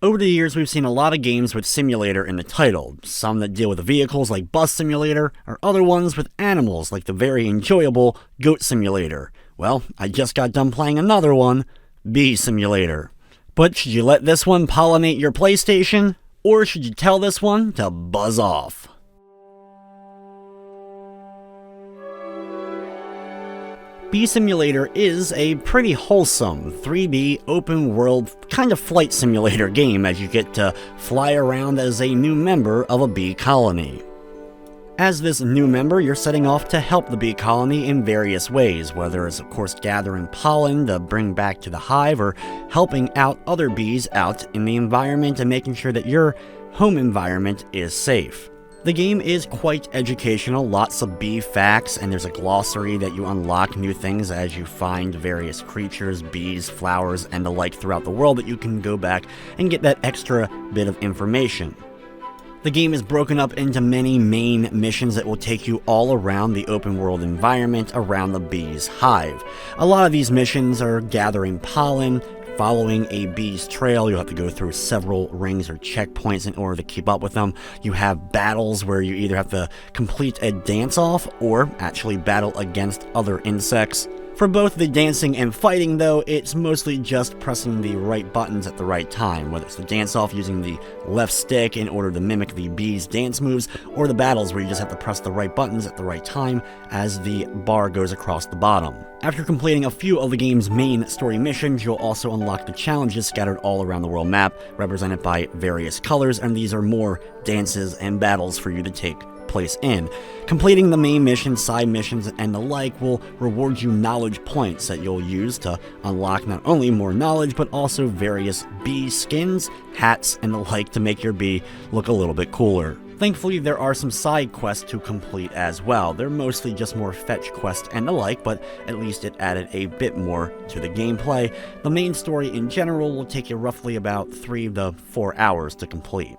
Over the years, we've seen a lot of games with simulator in the title, some that deal with vehicles like Bus Simulator, or other ones with animals like the very enjoyable Goat Simulator. Well, I just got done playing another one, Bee Simulator. But should you let this one pollinate your PlayStation, or should you tell this one to buzz off? Bee Simulator is a pretty wholesome 3D open world kind of flight simulator game as you get to fly around as a new member of a bee colony. As this new member, you're setting off to help the bee colony in various ways, whether it's of course gathering pollen to bring back to the hive or helping out other bees out in the environment and making sure that your home environment is safe. The game is quite educational, lots of bee facts, and there's a glossary that you unlock new things as you find various creatures, bees, flowers, and the like throughout the world that you can go back and get that extra bit of information. The game is broken up into many main missions that will take you all around the open world environment around the bee's hive. A lot of these missions are gathering pollen, following a bee's trail. You'll have to go through several rings or checkpoints in order to keep up with them. You have battles where you either have to complete a dance-off or actually battle against other insects. For both the dancing and fighting, though, it's mostly just pressing the right buttons at the right time, whether it's the dance-off using the left stick in order to mimic the bee's dance moves, or the battles where you just have to press the right buttons at the right time as the bar goes across the bottom. After completing a few of the game's main story missions, you'll also unlock the challenges scattered all around the world map, represented by various colors, and these are more dances and battles for you to take place in. Completing the main mission, side missions, and the like will reward you knowledge points that you'll use to unlock not only more knowledge, but also various bee skins, hats, and the like to make your bee look a little bit cooler. Thankfully, there are some side quests to complete as well. They're mostly just more fetch quests and the like, but at least it added a bit more to the gameplay. The main story in general will take you roughly about 3 to 4 hours to complete.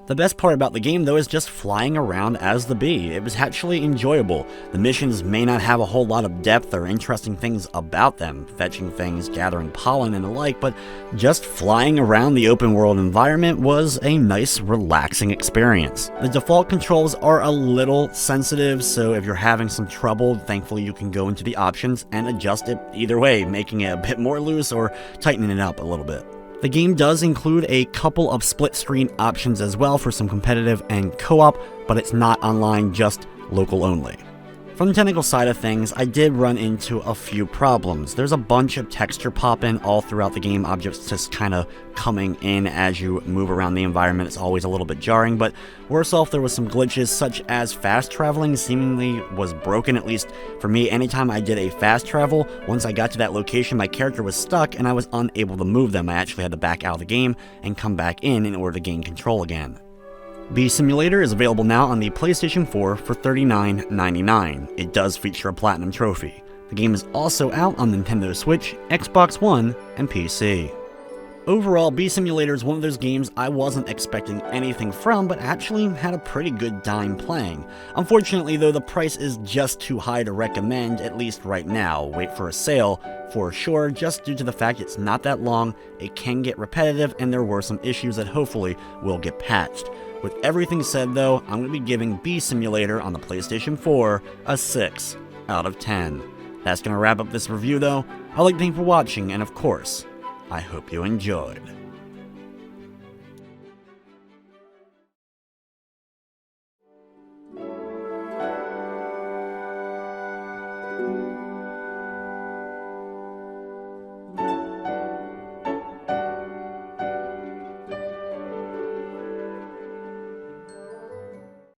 The best part about the game, though, is just flying around as the bee. It was actually enjoyable. The missions may not have a whole lot of depth or interesting things about them, fetching things, gathering pollen, and the like, but just flying around the open world environment was a nice, relaxing experience. The default controls are a little sensitive, so if you're having some trouble, thankfully you can go into the options and adjust it either way, making it a bit more loose or tightening it up a little bit. The game does include a couple of split-screen options as well for some competitive and co-op, but it's not online, just local only. From the technical side of things, I did run into a few problems. There's a bunch of texture pop-in all throughout the game, objects just kind of coming in as you move around the environment. It's always a little bit jarring, but worse off, there was some glitches such as fast traveling seemingly was broken, at least for me. Anytime I did a fast travel, once I got to that location, my character was stuck and I was unable to move them. I actually had to back out of the game and come back in order to gain control again. Bee Simulator is available now on the PlayStation 4 for $39.99. It does feature a Platinum Trophy. The game is also out on Nintendo Switch, Xbox One, and PC. Overall, Bee Simulator is one of those games I wasn't expecting anything from, but actually had a pretty good time playing. Unfortunately, though, the price is just too high to recommend, at least right now. Wait for a sale, for sure, just due to the fact it's not that long, it can get repetitive, and there were some issues that hopefully will get patched. With everything said, though, I'm going to be giving Bee Simulator on the PlayStation 4 a 6 out of 10. That's going to wrap up this review, though. I'd like to thank you for watching, and of course, I hope you enjoyed.